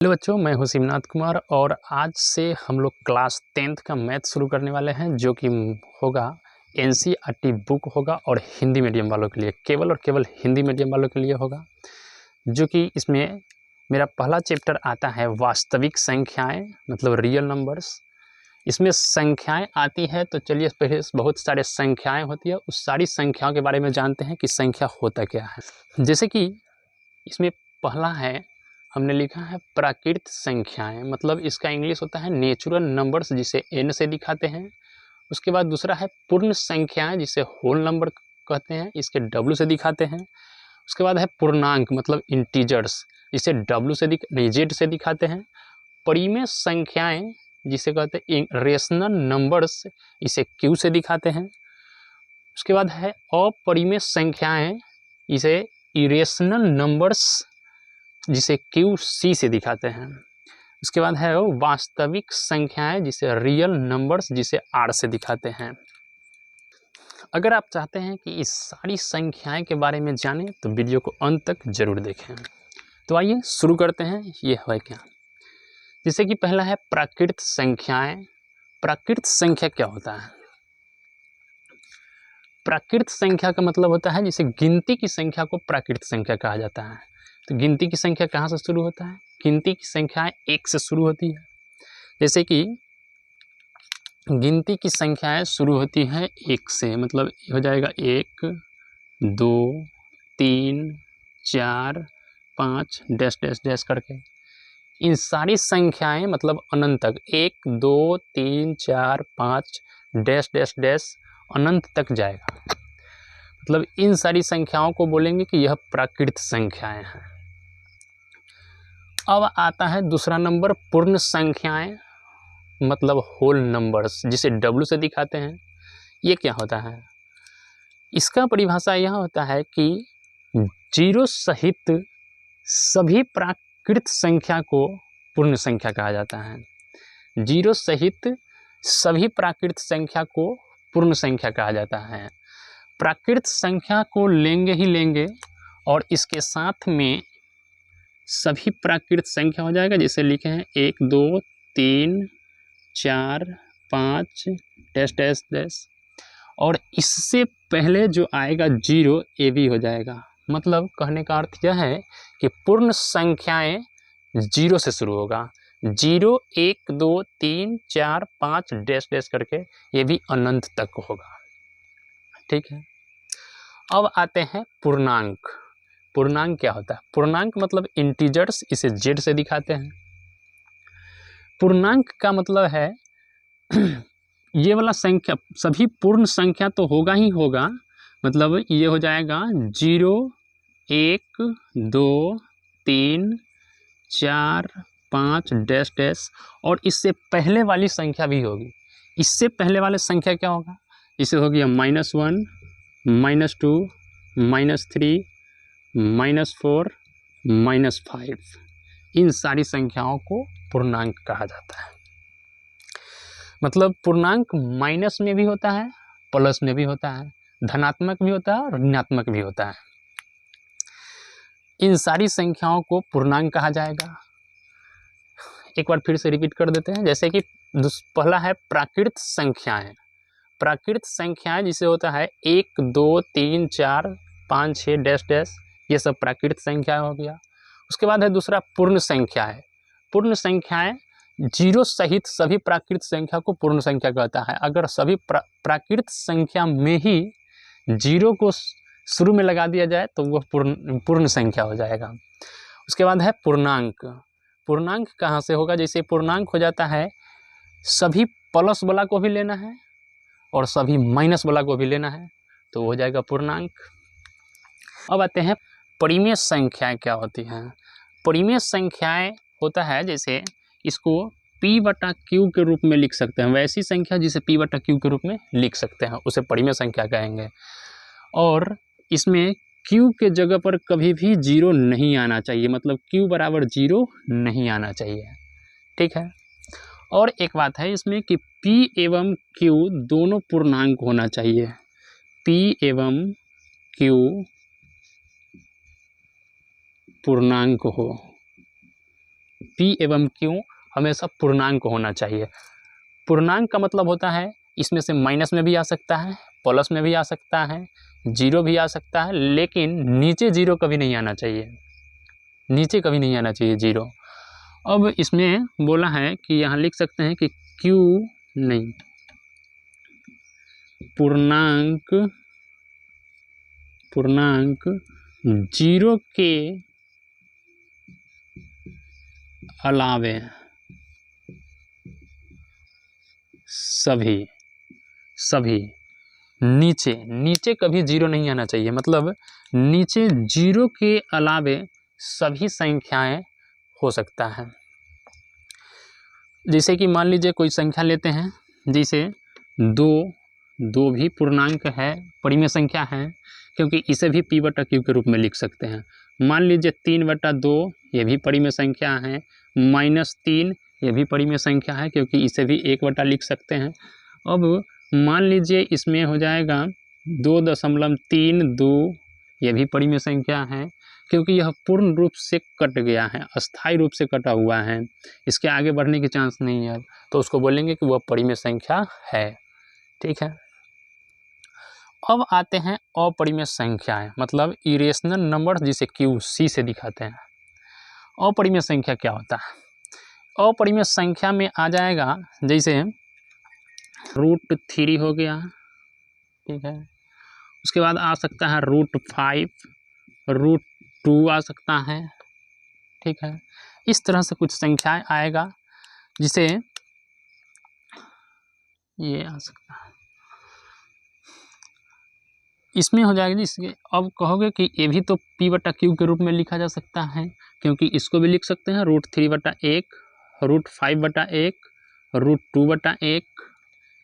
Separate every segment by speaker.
Speaker 1: Hello बच्चों, मैं हूं शिवनाथ कुमार और आज से हम लोग क्लास 10th का मैथ शुरू करने वाले हैं जो कि होगा एनसीईआरटी बुक होगा और हिंदी मीडियम वालों के लिए, केवल और केवल हिंदी मीडियम वालों के लिए होगा। जो कि इसमें मेरा पहला चैप्टर आता है वास्तविक संख्याएं, मतलब रियल नंबर्स। इसमें संख्याएं आती है तो चलिए पहले बहुत सारे संख्याएं होती है, उस सारी संख्याओं के बारे में जानते हैं कि संख्या होता क्या है। जैसे कि इसमें पहला है, हमने लिखा है प्राकृत संख्याएं, मतलब इसका इंग्लिश होता है नेचुरल नंबर्स, जिसे एन से दिखाते हैं। उसके बाद दूसरा है पूर्ण संख्याएं, जिसे होल नंबर कहते हैं, इसके डब्ल्यू से दिखाते हैं। उसके बाद है पूर्णांक, मतलब इंटीजर्स, जिसे डब्ल्यू से जेड से दिखाते हैं। परिमेय संख्याएं, जिसे कहते हैं रेशनल नंबर्स, इसे क्यू से दिखाते हैं। उसके बाद है अपरिमेय संख्याएं, इसे इरेशनल नंबर्स, जिसे क्यू सी से दिखाते हैं। उसके बाद है वास्तविक संख्याएं, जिसे रियल नंबर्स, जिसे आर से दिखाते हैं। अगर आप चाहते हैं कि इस सारी संख्याएं के बारे में जानें तो वीडियो को अंत तक जरूर देखें। तो आइए शुरू करते हैं। ये है क्या, जैसे कि पहला है प्राकृत संख्याएं। प्राकृत संख्या क्या होता है? प्राकृत संख्या का मतलब होता है, जैसे गिनती की संख्या को प्राकृत संख्या कहा जाता है। तो गिनती की संख्या कहाँ से शुरू होता है? गिनती की संख्याएं एक से शुरू होती है। जैसे कि गिनती की संख्याएं शुरू होती है एक से, मतलब हो जाएगा 1 2 3 4 5 डैश डैश डैश करके। इन सारी संख्याएं मतलब अनंत तक, 1 2 3 4 5 डैश डैश डैश अनंत तक जाएगा। मतलब इन सारी संख्याओं को बोलेंगे कि यह प्राकृत संख्याएं हैं। अब आता है दूसरा नंबर पूर्ण संख्याएं, मतलब होल नंबर्स, जिसे डब्ल्यू से दिखाते हैं। ये क्या होता है? इसका परिभाषा यह होता है कि जीरो सहित सभी प्राकृत संख्या को पूर्ण संख्या कहा जाता है। जीरो सहित सभी प्राकृत संख्या को पूर्ण संख्या कहा जाता है। प्राकृत संख्या को लेंगे ही लेंगे और इसके साथ में सभी प्राकृत संख्या हो जाएगा, जैसे लिखे हैं 1 2 3 4 5 डैश डैश डैश, और इससे पहले जो आएगा जीरो, ये भी हो जाएगा। मतलब कहने का अर्थ यह है कि पूर्ण संख्याएं जीरो से शुरू होगा। 0 1 2 3 4 5 डैश डैश करके, ये भी अनंत तक होगा। ठीक है। अब आते हैं पूर्णांक। पूर्णांक क्या होता है? पूर्णांक मतलब इंटीजर्स, इसे जेड से दिखाते हैं। पूर्णांक का मतलब है ये वाला संख्या, सभी पूर्ण संख्या तो होगा ही होगा, मतलब ये हो जाएगा 0 1 2 3 4 5 डैश डैश, और इससे पहले वाली संख्या भी होगी। इससे पहले वाली संख्या क्या होगा? इसे होगी -1 -2 -3 -4 -5। इन सारी संख्याओं को पूर्णांक कहा जाता है। मतलब पूर्णांक माइनस में भी होता है, प्लस में भी होता है, धनात्मक भी होता है और ऋणात्मक भी होता है। इन सारी संख्याओं को पूर्णांक कहा जाएगा। एक बार फिर से रिपीट कर देते हैं। जैसे कि पहला है प्राकृत संख्याएं। प्राकृत संख्याएं जिसे होता है 1 2 3 4 5 6 डैश डैश, ये सब प्राकृत संख्या हो गया। उसके बाद है दूसरा पूर्ण संख्या है। पूर्ण संख्याएं जीरो सहित सभी प्राकृत संख्या को पूर्ण संख्या कहता है। अगर सभी प्राकृत संख्या में ही जीरो को शुरू में लगा दिया जाए तो वह पूर्ण संख्या हो जाएगा। उसके बाद है पूर्णांक। पूर्णांक कहाँ से होगा? जैसे पूर्णांक हो जाता है सभी प्लस वाला को भी लेना है और सभी माइनस वाला को भी लेना है, तो हो जाएगा पूर्णांक। अब आते हैं परिमेय संख्याएं क्या होती हैं। परिमेय संख्याएं होता है, जैसे इसको P/Q के रूप में लिख सकते हैं। वैसी संख्या जिसे P/Q के रूप में लिख सकते हैं उसे परिमेय संख्या कहेंगे। और इसमें Q के जगह पर कभी भी जीरो नहीं आना चाहिए, मतलब Q बराबर जीरो नहीं आना चाहिए। ठीक है। और एक बात है इसमें कि P एवं Q दोनों पूर्णांक होना चाहिए। P एवं Q पूर्णांक हो, P एवं Q हमेशा पूर्णांक होना चाहिए। पूर्णांक का मतलब होता है इसमें से माइनस में भी आ सकता है, प्लस में भी आ सकता है, जीरो भी आ सकता है, लेकिन नीचे जीरो कभी नहीं आना चाहिए, नीचे कभी नहीं आना चाहिए जीरो। अब इसमें बोला है कि यहाँ लिख सकते हैं कि Q नहीं, पूर्णांक जीरो के अलावे सभी नीचे कभी जीरो नहीं आना चाहिए, मतलब नीचे जीरो के अलावे सभी संख्याएं हो सकता है। जैसे कि मान लीजिए कोई संख्या लेते हैं, जैसे 2 भी पूर्णांक है, परिमेय संख्या है, क्योंकि इसे भी P/Q के रूप में लिख सकते हैं। मान लीजिए 3/2 ये भी परिमेय संख्या है, -3 ये भी परिमेय संख्या है, क्योंकि इसे भी 1 लिख सकते हैं। अब मान लीजिए इसमें हो जाएगा 2.32 ये भी परिमेय संख्या है, क्योंकि यह पूर्ण रूप से कट गया है, अस्थायी रूप से कटा हुआ है, इसके आगे बढ़ने की चांस नहीं है, तो उसको बोलेंगे कि वह परिमेय संख्या है। ठीक है। अब आते हैं अपरिमेय संख्याएं, मतलब इरेशनल नंबर जिसे QC से दिखाते हैं। अपरिमेय संख्या क्या होता है? अपरिमेय संख्या में आ जाएगा जैसे √3 हो गया, ठीक है, उसके बाद आ सकता है √5, √2 आ सकता है, ठीक है। इस तरह से कुछ संख्याएं आएगा, जिसे ये आ सकता है, इसमें हो जाएगा जिसके अब कहोगे कि ये भी तो P/Q के रूप में लिखा जा सकता है, क्योंकि इसको भी लिख सकते हैं √3/1, √5/1, √2/1।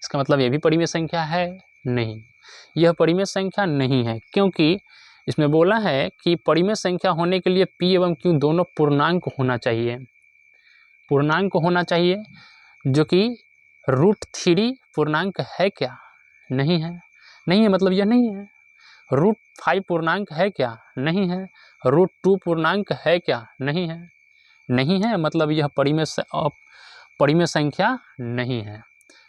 Speaker 1: इसका मतलब ये भी परिमेय संख्या है? नहीं, यह परिमेय संख्या नहीं है, क्योंकि इसमें बोला है कि परिमेय संख्या होने के लिए P एवं Q दोनों पूर्णांक होना चाहिए, पूर्णांक होना चाहिए, जो कि √3 पूर्णांक है क्या? नहीं है, नहीं है मतलब यह नहीं है। √5 पूर्णांक है क्या? नहीं है। √2 पूर्णांक है क्या? नहीं है, नहीं है मतलब यह परिमेय संख्या नहीं है,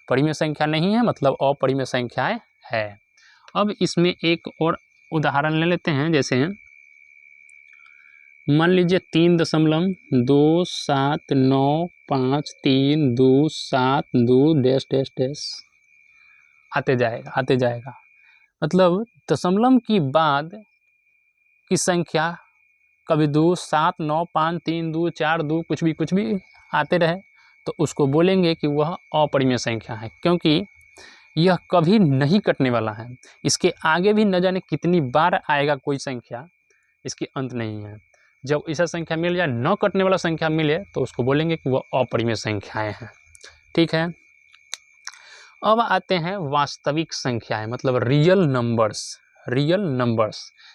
Speaker 1: परिमेय संख्या नहीं है मतलब अपरिमेय संख्याएं है। अब इसमें एक और उदाहरण ले लेते हैं, जैसे मान लीजिए 3.9593272 आते जाएगा, मतलब दशमलव की बाद की संख्या कभी 2, 7, 9, 5, 3, 2, 4, 2 कुछ भी आते रहे, तो उसको बोलेंगे कि वह अपरिमेय संख्या है, क्योंकि यह कभी नहीं कटने वाला है। इसके आगे भी न जाने कितनी बार आएगा कोई संख्या, इसकी अंत नहीं है। जब ऐसा संख्या मिल जाए, न कटने वाला संख्या मिले, तो उसको बोलेंगे कि वह अपरिमेय संख्याएं हैं। ठीक है। अब आते हैं वास्तविक संख्याएं, मतलब रियल नंबर्स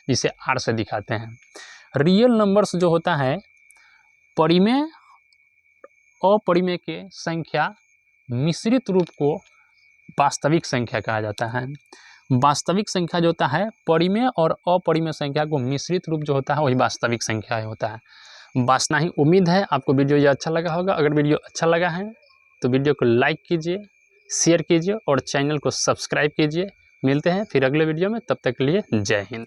Speaker 1: जिसे R से दिखाते हैं। रियल नंबर्स जो होता है, परिमेय अपरिमेय के संख्या मिश्रित रूप को वास्तविक संख्या कहा जाता है। वास्तविक संख्या जो होता है, परिमेय और अपरिमेय संख्या को मिश्रित रूप जो होता है वही वास्तविक संख्या होता है। बस इतना ही। उम्मीद है आपको वीडियो ये अच्छा लगा होगा। अगर वीडियो अच्छा लगा है तो वीडियो को लाइक कीजिए, शेयर कीजिए और चैनल को सब्सक्राइब कीजिए। मिलते हैं फिर अगले वीडियो में, तब तक के लिए जय हिंद।